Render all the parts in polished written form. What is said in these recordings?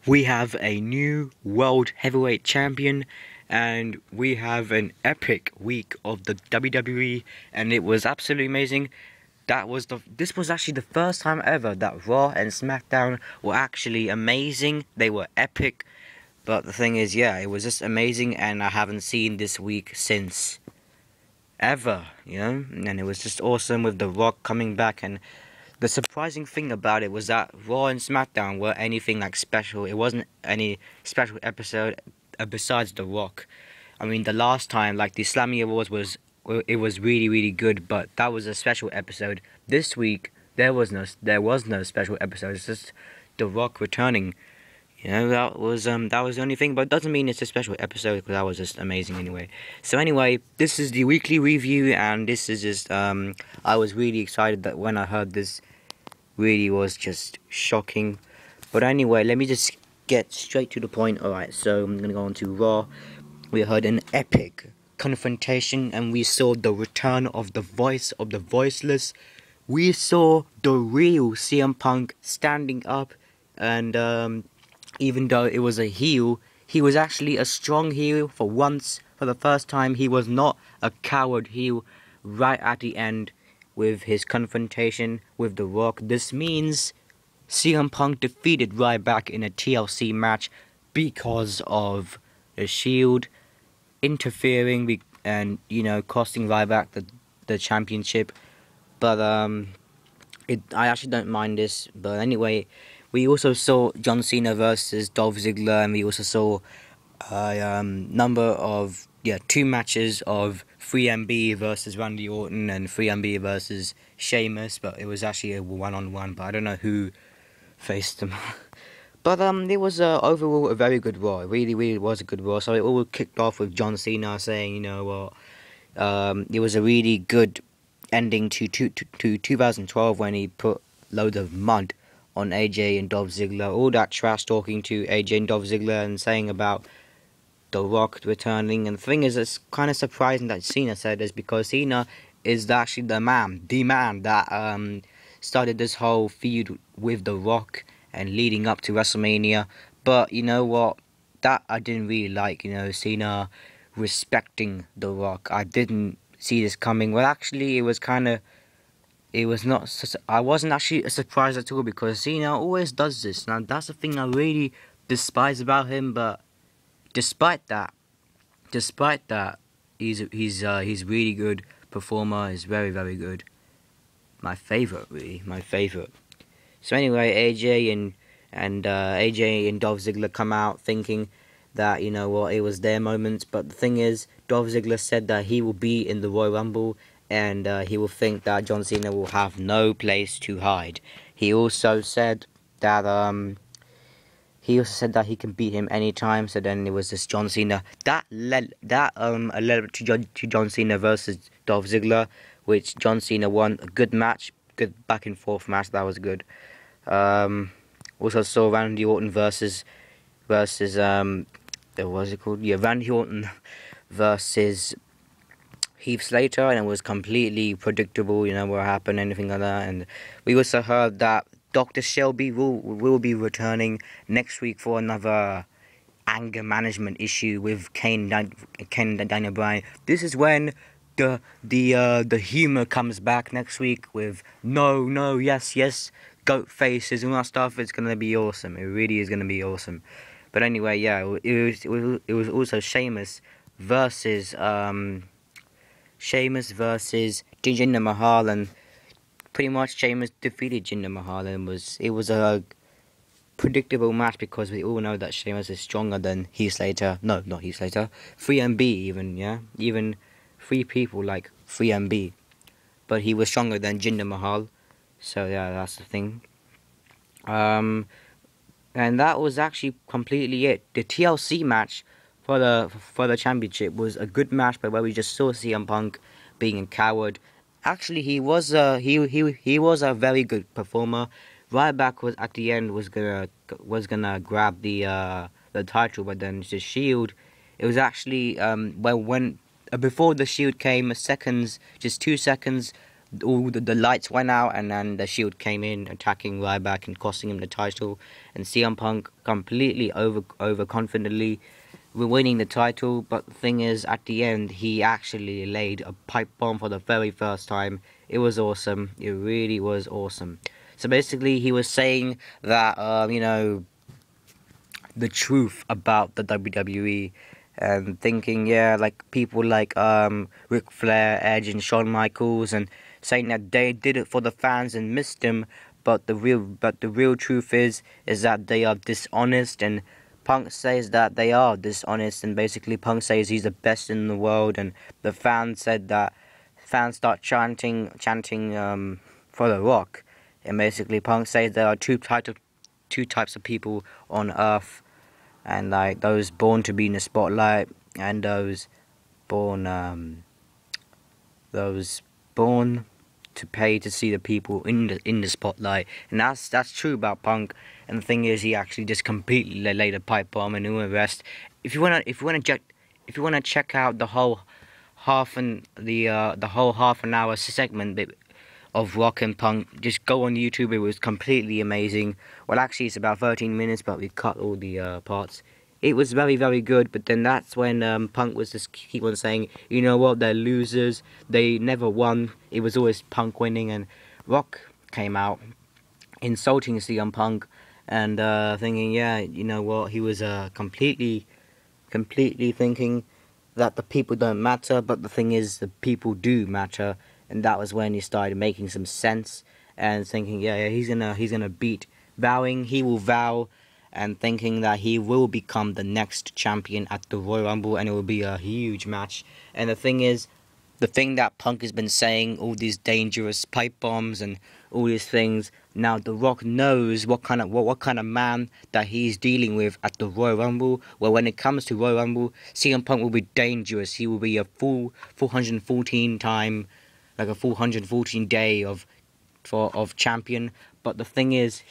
We have a new World Heavyweight Champion, and we have an epic week of the WWE, and it was absolutely amazing. This was actually the first time ever that Raw and Smackdown were actually amazing. They were epic, but the thing is, yeah, it was just amazing, and I haven't seen this week since ever, and it was just awesome with The Rock coming back. And the surprising thing about it was that Raw and Smackdown were anything like special. It wasn't any special episode besides The Rock. I mean, the last time, like the Slammy Awards was really, really good, but that was a special episode. This week there was no special episode. It's just The Rock returning. That was the only thing, but it doesn't mean it's a special episode, because that was just amazing anyway. So anyway, this is the weekly review, and this is just I was really excited that when I heard this. Really was just shocking. But anyway, let me just get straight to the point. Alright, so I'm gonna go on to Raw. We heard an epic confrontation, and we saw the return of the voice of the voiceless. We saw the real CM Punk standing up, and even though it was a heel, he was actually a strong heel for once. For the first time, he was not a coward heel right at the end with his confrontation with The Rock. This means CM Punk defeated Ryback in a TLC match because of the Shield interfering and costing Ryback the championship. But I actually don't mind this. But anyway, we also saw John Cena versus Dolph Ziggler, and we also saw a number of two matches of 3MB versus Randy Orton and 3MB versus Sheamus, but it was actually a one-on-one, but I don't know who faced them. But it was overall a very good Raw. It really, really was a good Raw. So it all kicked off with John Cena saying, it was a really good ending to 2012 when he put loads of mud on AJ and Dolph Ziggler. All that trash talking to AJ and Dolph Ziggler and saying about The Rock returning. And the thing is, it's kind of surprising that Cena said this, because Cena is actually the man that started this whole feud with The Rock and leading up to WrestleMania. But you know what? That I didn't really like, Cena respecting The Rock. I didn't see this coming. Well, actually, I wasn't actually surprised at all, because Cena always does this. Now, that's the thing I really despise about him, but despite that, he's really good performer. He's very, very good. My favorite. So anyway, AJ and Dolph Ziggler come out thinking that it was their moment. But the thing is, Dolph Ziggler said that he will be in the Royal Rumble, and he will think that John Cena will have no place to hide. He also said that he can beat him anytime. So then it was just John Cena that led to John Cena versus Dolph Ziggler, which John Cena won. A good match, good back and forth match. That was good. Also saw Randy Orton versus what's it called? Yeah, Randy Orton versus Heath Slater, and it was completely predictable. What happened, anything like that. And we also heard that Dr. Shelby will be returning next week for another anger management issue with Daniel Bryan. This is when the humor comes back next week with no, yes, goat faces and all that stuff. It's gonna be awesome. It really is gonna be awesome. But anyway, yeah, it was also Sheamus versus Jinder Mahal, and pretty much Sheamus defeated Jinder Mahal, and it was a predictable match, because we all know that Sheamus is stronger than Heath Slater. No, not Heath Slater. 3MB even, even 3 people like 3MB. But he was stronger than Jinder Mahal. So yeah, that's the thing. And that was actually completely it. The TLC match for the championship was a good match, but where we just saw CM Punk being a coward. Actually, he was a very good performer. Ryback was at the end was gonna grab the title, but then the Shield. It was actually when before the Shield came, just 2 seconds all the lights went out, and then the Shield came in, attacking Ryback and costing him the title. And CM Punk completely overconfidently winning the title. But the thing is, at the end, he actually laid a pipe bomb for the very first time. It was awesome. It really was awesome. So basically, he was saying that the truth about the WWE, and thinking, yeah, like people like Ric Flair, Edge, and Shawn Michaels, and saying that they did it for the fans and missed them, but the real truth is that they are dishonest. And Punk says that they are dishonest, and basically Punk says he's the best in the world, and the fans start chanting for The Rock, and basically Punk says there are two types of people on Earth, and like those born to be in the spotlight, and those born to pay to see the people in the spotlight. And that's true about Punk. And the thing is, he actually just completely laid a pipe bomb and all the rest. If you wanna check out the whole half an hour segment of Rock and Punk, just go on YouTube. It was completely amazing. Well, actually, it's about 13 minutes, but we cut all the parts. It was very, very good. But then that's when Punk was just keep on saying, you know what, they're losers. They never won. It was always Punk winning. And Rock came out insulting CM Punk and thinking, yeah, you know what, he was completely thinking that the people don't matter. But the thing is, the people do matter. And that was when he started making some sense and thinking, yeah, he's gonna beat, vowing he will vow, and thinking that he will become the next champion at the Royal Rumble, and it will be a huge match. And the thing is, the thing that Punk has been saying, all these dangerous pipe bombs and all these things, now The Rock knows what kind of man that he's dealing with at the Royal Rumble. Well, when it comes to Royal Rumble, CM Punk will be dangerous. He will be a full 414 time. Like a full 114 day of champion. But the thing is,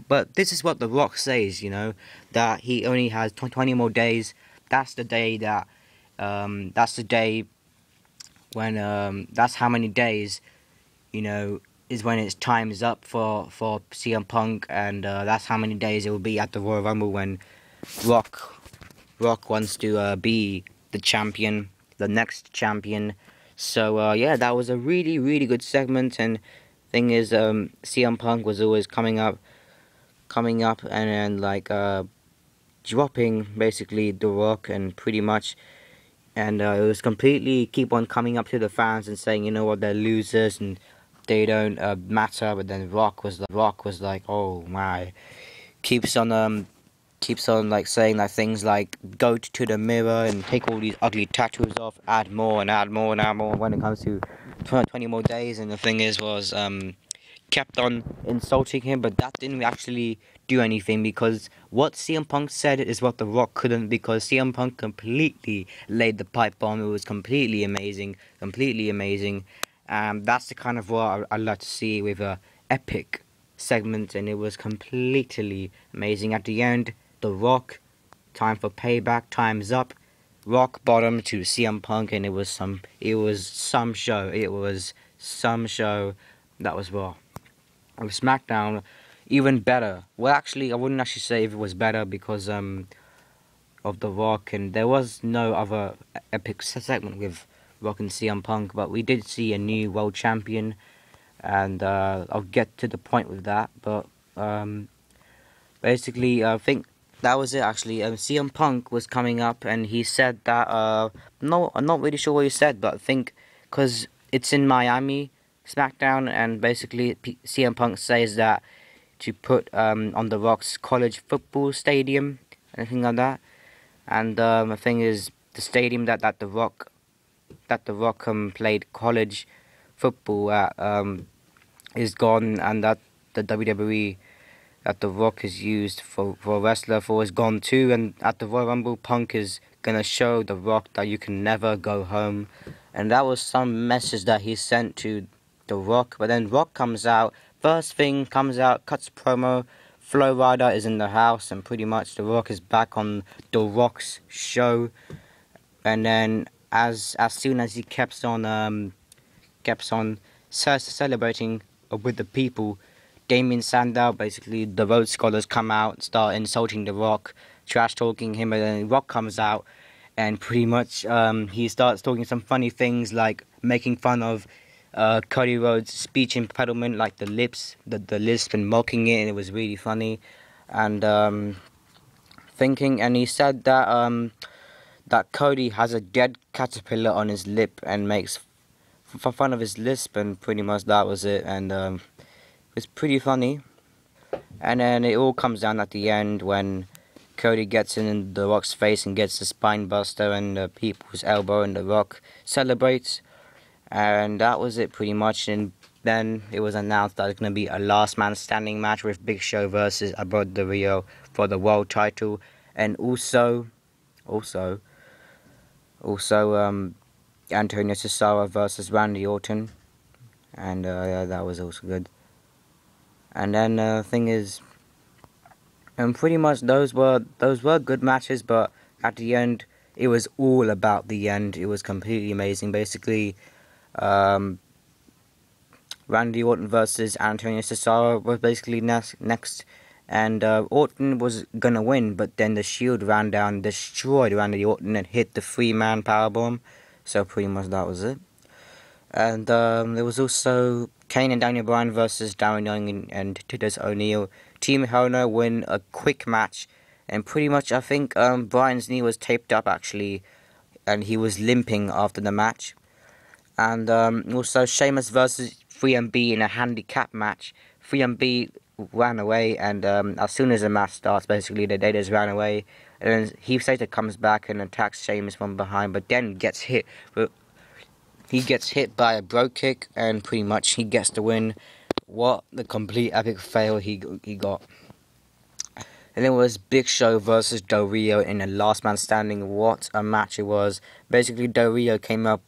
but this is what The Rock says, you know, that he only has 20 more days. That's the day when that's how many days, you know, is when its time is up for CM Punk, and that's how many days it will be at the Royal Rumble when Rock wants to be the champion, the next champion. So yeah, that was a really, really good segment. And thing is, CM Punk was always coming up and like dropping basically The Rock, and pretty much, and it was completely keep on coming up to the fans and saying, you know what, they're losers and they don't matter. But then Rock was like, oh my, keeps on like saying like things like go to the mirror and take all these ugly tattoos off, add more and add more and add more when it comes to 20 more days. And the thing is was kept on insulting him, but that didn't actually do anything, because what CM Punk said is what The Rock couldn't, because CM Punk completely laid the pipe bomb. It was completely amazing. That's the kind of what I like to see with a epic segment, and it was completely amazing. At the end, The Rock, time for payback, time's up, rock bottom to CM Punk, and it was some show. That was Raw. With Smackdown, even better. Well, actually, I wouldn't actually say if it was better, because of The Rock, and there was no other epic segment with Rock and CM Punk, but we did see a new world champion, and I'll get to the point with that. But basically, I think that was it. Actually, CM Punk was coming up, and he said that no, I'm not really sure what he said, but I think because it's in Miami, Smackdown, and basically CM Punk says that to put on The Rock's college football stadium, anything like that. And the thing is, the stadium that The Rock played college football at is gone, and that the WWE that The Rock is used for a wrestler for is gone too. And at the Royal Rumble, Punk is gonna show The Rock that you can never go home, and that was some message that he sent to The Rock. But then Rock comes out, cuts promo. Flow Rider is in the house, and pretty much The Rock is back on The Rock's show. And then as soon as he kept on kept on celebrating with the people. Damien Sandow, basically the Rhodes Scholars, come out, start insulting The Rock, trash talking him, and then Rock comes out and pretty much he starts talking some funny things like making fun of Cody Rhodes' speech impediment, like the lisp and mocking it, and it was really funny. And he said that that Cody has a dead caterpillar on his lip and makes fun of his lisp, and pretty much that was it. And it was pretty funny. And then it all comes down at the end when Cody gets in The Rock's face and gets the spine buster and the people's elbow, and The Rock celebrates. And that was it pretty much. And then it was announced that it's going to be a last man standing match with Big Show versus Albertooooooooooooo for the world title. And also Antonio Cesaro versus Randy Orton. And yeah, that was also good. And then the thing is, and pretty much those were good matches, but at the end it was all about the end. It was completely amazing. Basically, Randy Orton versus Antonio Cesaro was basically next, and Orton was gonna win, but then the Shield ran down, destroyed Randy Orton, and hit the 3-man powerbomb. So pretty much that was it. And there was also Kane and Daniel Bryan versus Darren Young and Titus O'Neil. Team Hell No win a quick match, and pretty much I think Bryan's knee was taped up actually, and he was limping after the match. And also Sheamus versus 3MB in a handicap match. 3MB ran away, and as soon as the match starts, basically they just ran away. And then Heath Slater comes back and attacks Sheamus from behind, but then gets hit. He gets hit by a bro kick, and pretty much he gets the win. What the complete epic fail he got. And it was Big Show versus Del Rio in a last man standing. What a match it was. Basically, Del Rio came out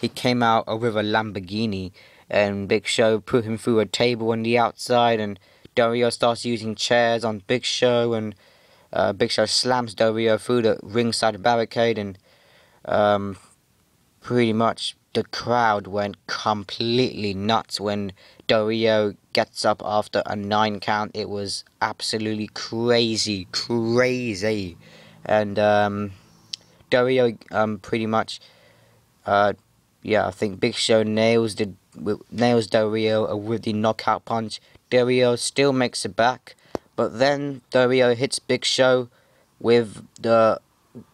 with a Lamborghini, and Big Show put him through a table on the outside, and Del Rio starts using chairs on Big Show, and Big Show slams Del Rio through the ringside barricade, and pretty much the crowd went completely nuts when Del Rio gets up after a 9 count. It was absolutely crazy. And Del Rio pretty much yeah, I think Big Show nails Del Rio with the knockout punch. Del Rio still makes it back, but then Del Rio hits Big Show with the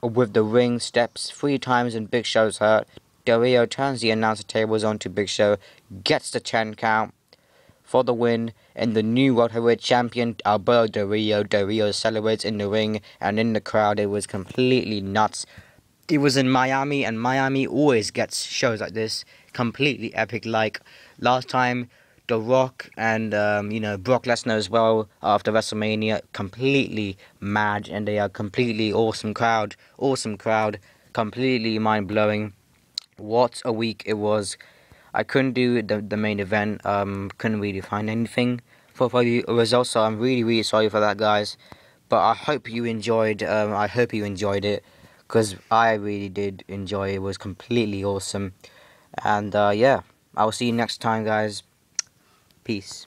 ring steps 3 times, and Big Show's hurt. Del Rio turns the announcer tables onto Big Show, gets the 10 count for the win, and the new World Heavyweight Champion, Alberto Del Rio celebrates in the ring, and in the crowd it was completely nuts. It was in Miami, and Miami always gets shows like this, completely epic. Like last time, The Rock and Brock Lesnar as well after WrestleMania, completely mad, and they are completely awesome crowd, completely mind blowing. What a week it was. I couldn't do the main event. Couldn't really find anything for the results, so I'm really sorry for that, guys. But I hope you enjoyed. It, because I really did enjoy it. It was completely awesome. And yeah, I'll see you next time, guys. Peace.